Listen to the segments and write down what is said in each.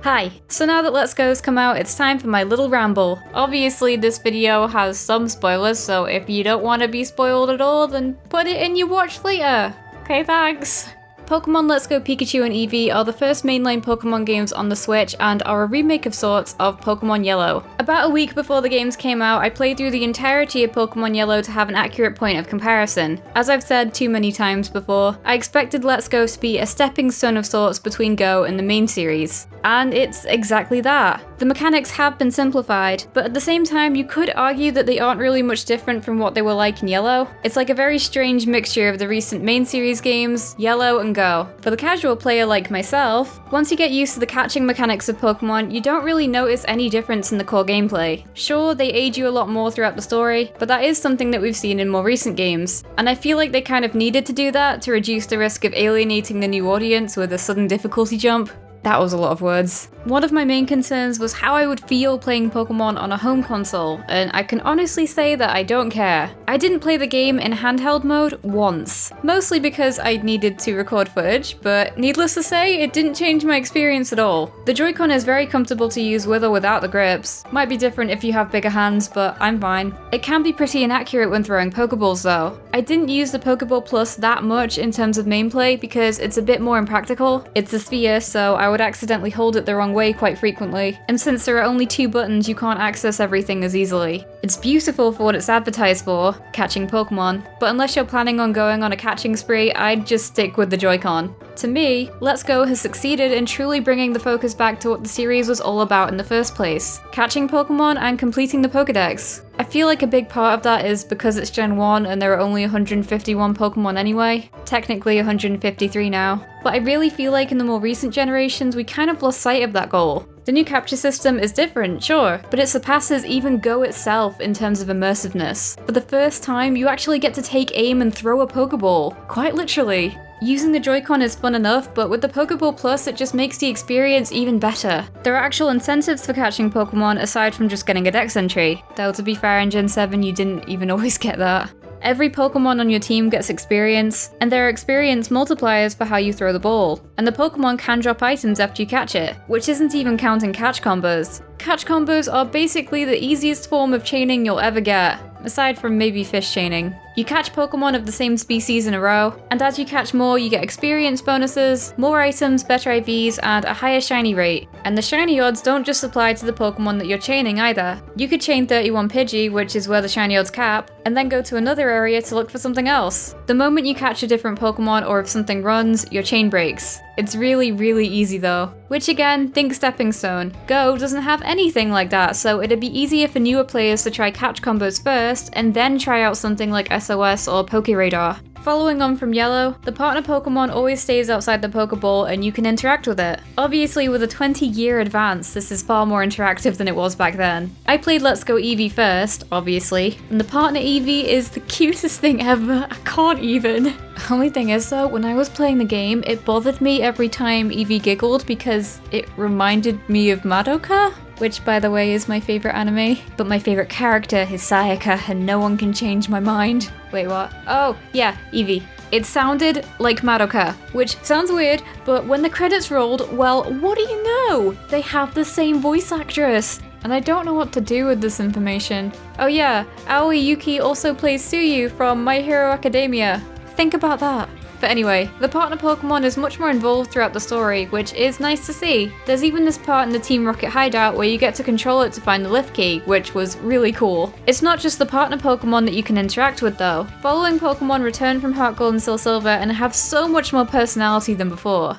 Hi! So now that Let's Go's come out, it's time for my little ramble. Obviously this video has some spoilers, so if you don't want to be spoiled at all, then put it in your watch later. Okay, thanks. Pokemon Let's Go Pikachu and Eevee are the first mainline Pokemon games on the Switch and are a remake of sorts of Pokemon Yellow. About a week before the games came out, I played through the entirety of Pokemon Yellow to have an accurate point of comparison. As I've said too many times before, I expected Let's Go to be a stepping stone of sorts between Go and the main series. And it's exactly that. The mechanics have been simplified, but at the same time you could argue that they aren't really much different from what they were like in Yellow. It's like a very strange mixture of the recent main series games, Yellow and Go. For the casual player like myself, once you get used to the catching mechanics of Pokemon, you don't really notice any difference in the core gameplay. Sure, they aid you a lot more throughout the story, but that is something that we've seen in more recent games. And I feel like they kind of needed to do that to reduce the risk of alienating the new audience with a sudden difficulty jump. That was a lot of words. One of my main concerns was how I would feel playing Pokemon on a home console, and I can honestly say that I don't care. I didn't play the game in handheld mode once, mostly because I needed to record footage, but needless to say, it didn't change my experience at all. The Joy-Con is very comfortable to use with or without the grips. Might be different if you have bigger hands, but I'm fine. It can be pretty inaccurate when throwing Pokeballs though. I didn't use the Pokeball Plus that much in terms of mainplay because it's a bit more impractical. It's a sphere, so I would accidentally hold it the wrong way quite frequently, and since there are only 2 buttons, you can't access everything as easily. It's beautiful for what it's advertised for, catching Pokemon, but unless you're planning on going on a catching spree, I'd just stick with the Joy-Con. To me, Let's Go has succeeded in truly bringing the focus back to what the series was all about in the first place, catching Pokemon and completing the Pokédex. I feel like a big part of that is because it's Gen 1 and there are only 151 Pokemon anyway, technically 153 now, but I really feel like in the more recent generations we kind of lost sight of that goal. The new capture system is different, sure, but it surpasses even Go itself in terms of immersiveness. For the first time, you actually get to take aim and throw a Pokeball, quite literally. Using the Joy-Con is fun enough, but with the Pokeball Plus it just makes the experience even better. There are actual incentives for catching Pokemon aside from just getting a Dex entry, though to be fair in Gen 7 you didn't even always get that. Every Pokemon on your team gets experience, and there are experience multipliers for how you throw the ball. And the Pokemon can drop items after you catch it, which isn't even counting catch combos. Catch combos are basically the easiest form of chaining you'll ever get, aside from maybe fish chaining. You catch Pokemon of the same species in a row, and as you catch more you get experience bonuses, more items, better IVs, and a higher shiny rate. And the shiny odds don't just apply to the Pokemon that you're chaining either. You could chain 31 Pidgey, which is where the shiny odds cap, and then go to another area to look for something else. The moment you catch a different Pokemon or if something runs, your chain breaks. It's really easy though. Which again, think stepping stone. Go doesn't have anything like that, so it'd be easier for newer players to try catch combos first, and then try out something like SOS or Pokéradar. Following on from Yellow, the partner Pokemon always stays outside the Pokeball and you can interact with it. Obviously with a 20-year advance, this is far more interactive than it was back then. I played Let's Go Eevee first, obviously, and the partner Eevee is the cutest thing ever, I can't even. Only thing is though, when I was playing the game, it bothered me every time Eevee giggled because it reminded me of Madoka, which by the way is my favorite anime, but my favorite character is Sayaka and no one can change my mind. Wait, what? Oh, yeah, Eevee. It sounded like Madoka, which sounds weird, but when the credits rolled, well, what do you know? They have the same voice actress. And I don't know what to do with this information. Oh yeah, Aoi Yuki also plays Tsuyu from My Hero Academia. Think about that. But anyway, the partner Pokemon is much more involved throughout the story, which is nice to see. There's even this part in the Team Rocket hideout where you get to control it to find the lift key, which was really cool. It's not just the partner Pokemon that you can interact with though. Following Pokemon return from Heart Gold and Soul Silver and have so much more personality than before.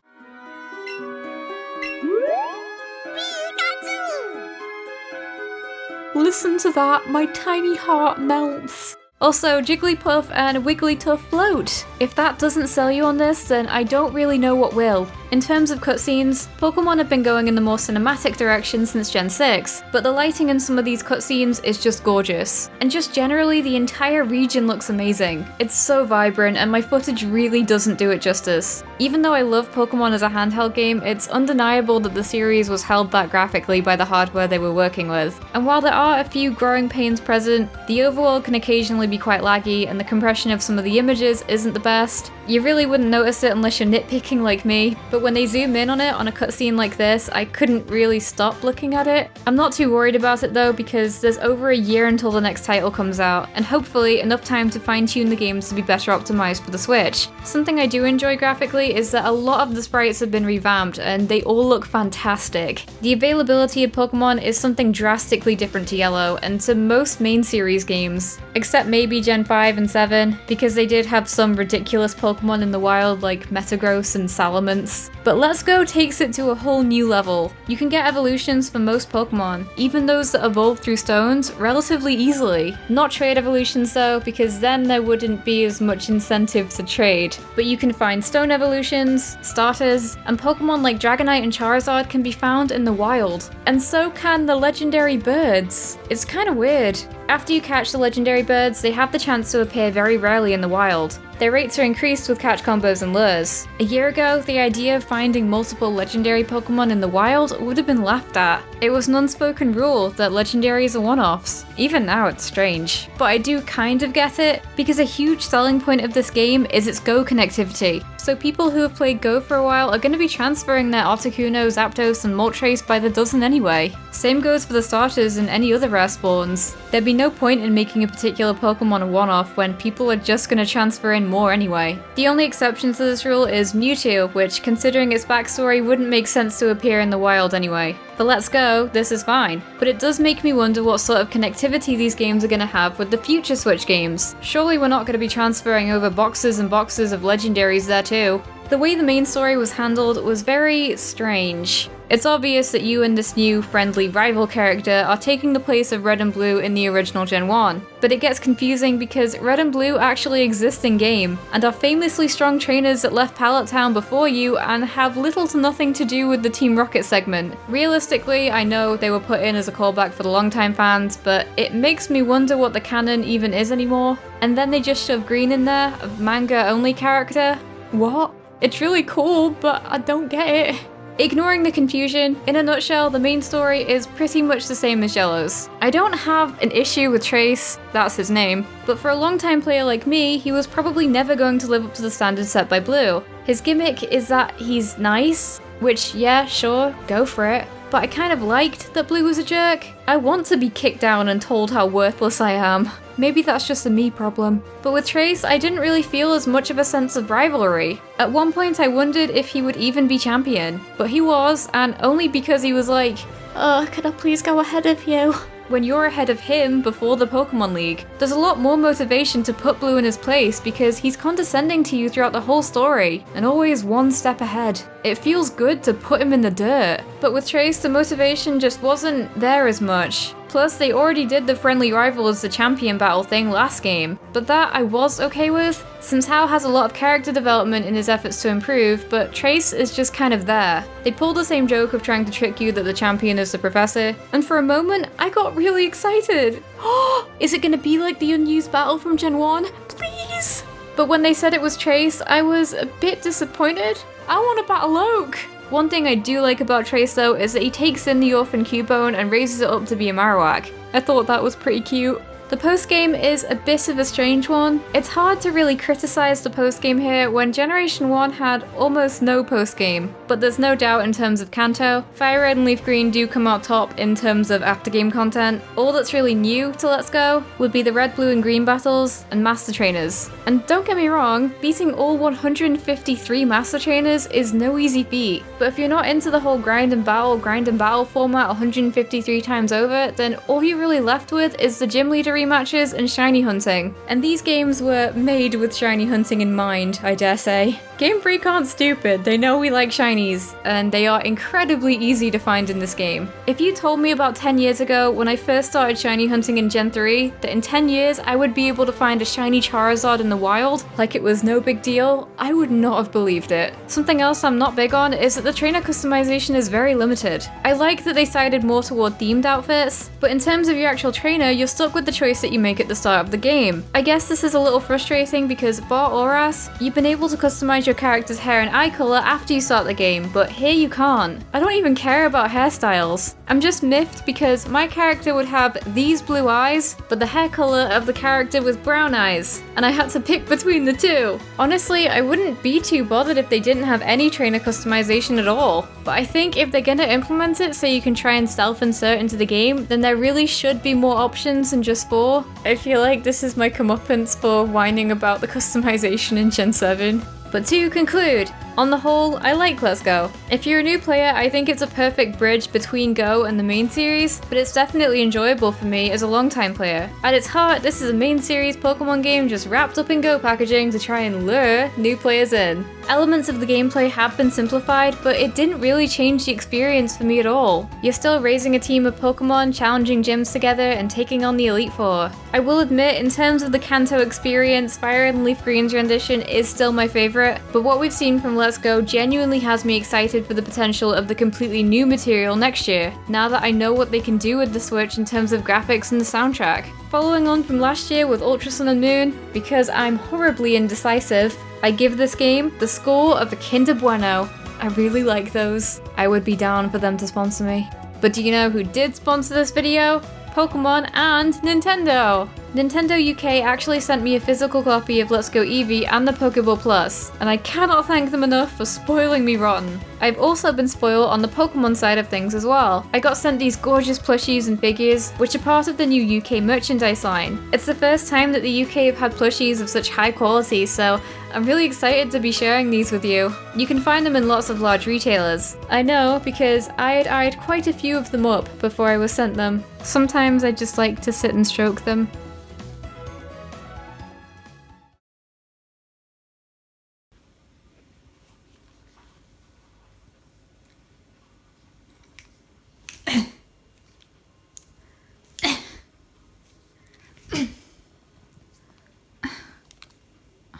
Listen to that, my tiny heart melts. Also, Jigglypuff and Wigglytuff float. If that doesn't sell you on this, then I don't really know what will. In terms of cutscenes, Pokemon have been going in the more cinematic direction since Gen 6, but the lighting in some of these cutscenes is just gorgeous. And just generally, the entire region looks amazing. It's so vibrant, and my footage really doesn't do it justice. Even though I love Pokemon as a handheld game, it's undeniable that the series was held back graphically by the hardware they were working with. And while there are a few growing pains present, the overall can occasionally be quite laggy, and the compression of some of the images isn't the best. You really wouldn't notice it unless you're nitpicking like me, but but when they zoom in on it on a cutscene like this, I couldn't really stop looking at it. I'm not too worried about it though, because there's over a year until the next title comes out, and hopefully enough time to fine-tune the games to be better optimized for the Switch. Something I do enjoy graphically is that a lot of the sprites have been revamped, and they all look fantastic. The availability of Pokemon is something drastically different to Yellow, and to most main series games, except maybe Gen 5 and 7, because they did have some ridiculous Pokemon in the wild like Metagross and Salamence. But Let's Go takes it to a whole new level. You can get evolutions for most Pokemon, even those that evolve through stones, relatively easily. Not trade evolutions though, because then there wouldn't be as much incentive to trade. But you can find stone evolutions, starters, and Pokemon like Dragonite and Charizard can be found in the wild. And so can the legendary birds. It's kind of weird. After you catch the legendary birds, they have the chance to appear very rarely in the wild. Their rates are increased with catch combos and lures. A year ago, the idea of finding multiple legendary Pokemon in the wild would have been laughed at. It was an unspoken rule that legendaries are one-offs. Even now it's strange. But I do kind of get it, because a huge selling point of this game is its Go connectivity. So people who have played Go for a while are going to be transferring their Articuno, Zapdos, and Moltres by the dozen anyway. Same goes for the starters and any other rare spawns. There'd be no point in making a particular Pokemon a one-off when people are just going to transfer in more anyway. The only exception to this rule is Mewtwo, which, considering its backstory, wouldn't make sense to appear in the wild anyway. For Let's Go, this is fine, but it does make me wonder what sort of connectivity these games are going to have with the future Switch games. Surely we're not going to be transferring over boxes and boxes of legendaries there too. The way the main story was handled was very strange. It's obvious that you and this new, friendly rival character are taking the place of Red and Blue in the original Gen 1, but it gets confusing because Red and Blue actually exist in-game, and are famously strong trainers that left Pallet Town before you and have little to nothing to do with the Team Rocket segment. Realistically, I know they were put in as a callback for the longtime fans, but it makes me wonder what the canon even is anymore. And then they just shove Green in there, a manga-only character? What? It's really cool, but I don't get it. Ignoring the confusion, in a nutshell, the main story is pretty much the same as Yellow's. I don't have an issue with Trace, that's his name, but for a long-time player like me, he was probably never going to live up to the standards set by Blue. His gimmick is that he's nice, which, yeah, sure, go for it. But I kind of liked that Blue was a jerk. I want to be kicked down and told how worthless I am. Maybe that's just a me problem. But with Trace, I didn't really feel as much of a sense of rivalry. At one point I wondered if he would even be champion. But he was, and only because he was like, "Oh, could I please go ahead of you?" When you're ahead of him before the Pokemon League, there's a lot more motivation to put Blue in his place because he's condescending to you throughout the whole story, and always one step ahead. It feels good to put him in the dirt. But with Trace, the motivation just wasn't there as much. Plus, they already did the friendly rival as the champion battle thing last game, but that I was okay with, since Hao has a lot of character development in his efforts to improve, but Trace is just kind of there. They pulled the same joke of trying to trick you that the champion is the professor, and for a moment, I got really excited. Oh, is it gonna be like the unused battle from Gen 1? Please! But when they said it was Trace, I was a bit disappointed. I want to battle Oak! One thing I do like about Trace though is that he takes in the Orphan Cubone and raises it up to be a Marowak. I thought that was pretty cute. The postgame is a bit of a strange one. It's hard to really criticize the postgame here when Generation 1 had almost no postgame, but there's no doubt in terms of Kanto, Fire Red and Leaf Green do come out top in terms of aftergame content. All that's really new to Let's Go would be the Red, Blue and Green battles and Master Trainers. And don't get me wrong, beating all 153 Master Trainers is no easy feat, but if you're not into the whole grind and battle format 153 times over, then all you're really left with is the gym leader rematches and shiny hunting. And these games were made with shiny hunting in mind, I dare say. Game Freak aren't stupid, they know we like shinies, and they are incredibly easy to find in this game. If you told me about 10 years ago, when I first started shiny hunting in Gen 3, that in 10 years I would be able to find a shiny Charizard in the wild, like it was no big deal, I would not have believed it. Something else I'm not big on is that the trainer customization is very limited. I like that they sided more toward themed outfits, but in terms of your actual trainer, you're stuck with the choice that you make at the start of the game. I guess this is a little frustrating because bar Oras, you've been able to customize your character's hair and eye color after you start the game, but here you can't. I don't even care about hairstyles. I'm just miffed because my character would have these blue eyes, but the hair color of the character was brown eyes, and I had to pick between the two. Honestly, I wouldn't be too bothered if they didn't have any trainer customization at all, but I think if they're gonna implement it so you can try and self-insert into the game, then there really should be more options than just 4. I feel like this is my comeuppance for whining about the customization in Gen 7. But to conclude, on the whole, I like Let's Go. If you're a new player, I think it's a perfect bridge between Go and the main series, but it's definitely enjoyable for me as a long-time player. At its heart, this is a main series Pokemon game just wrapped up in Go packaging to try and lure new players in. Elements of the gameplay have been simplified, but it didn't really change the experience for me at all. You're still raising a team of Pokemon, challenging gyms together, and taking on the Elite Four. I will admit, in terms of the Kanto experience, Fire and Leaf Green's rendition is still my favorite, but what we've seen from Let's Go genuinely has me excited for the potential of the completely new material next year, now that I know what they can do with the Switch in terms of graphics and the soundtrack. Following on from last year with Ultra Sun and Moon, because I'm horribly indecisive, I give this game the score of a Kinder Bueno. I really like those. I would be down for them to sponsor me. But do you know who did sponsor this video? Pokemon and Nintendo! Nintendo UK actually sent me a physical copy of Let's Go Eevee and the Pokeball Plus, and I cannot thank them enough for spoiling me rotten. I've also been spoiled on the Pokemon side of things as well. I got sent these gorgeous plushies and figures, which are part of the new UK merchandise line. It's the first time that the UK have had plushies of such high quality, so I'm really excited to be sharing these with you. You can find them in lots of large retailers. I know, because I had eyed quite a few of them up before I was sent them. Sometimes I just like to sit and stroke them.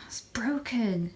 It's broken.